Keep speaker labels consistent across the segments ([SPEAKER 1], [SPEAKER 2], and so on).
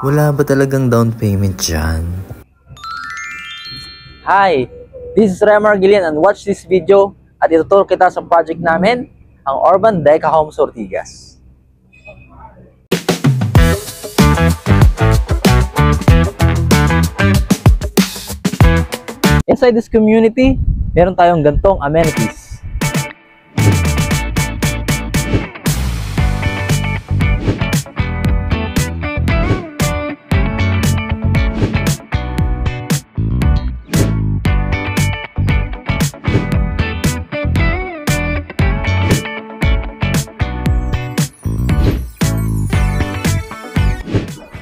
[SPEAKER 1] Wala ba talagang down payment dyan?
[SPEAKER 2] Hi! This is Remar Gillian and watch this video at ituturo kita sa project namin, ang Urban Deca Homes Ortigas. Inside this community, meron tayong gantong amenities.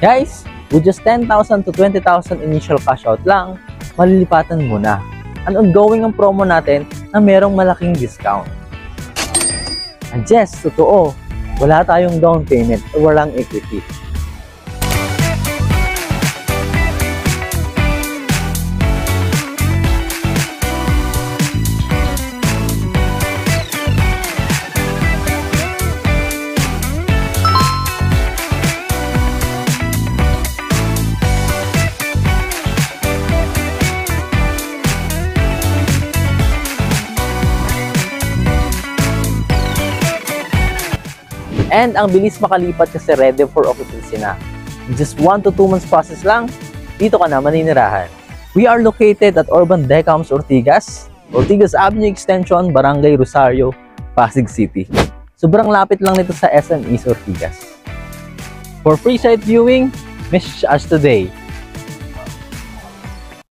[SPEAKER 2] Guys, with just 10,000 to 20,000 initial cash out lang, malilipatan mo na. Ang ongoing ang promo natin na merong malaking discount. And yes, totoo, wala tayong down payment o walang equity. And ang bilis makalipat kasi ready for occupancy na. In just 1 to 2 months process lang, dito ka na maninirahan. We are located at Urban Deca Homes Ortigas, Ortigas Avenue Extension, Barangay Rosario, Pasig City. Sobrang lapit lang nito sa SM East Ortigas. For free site viewing, message us today.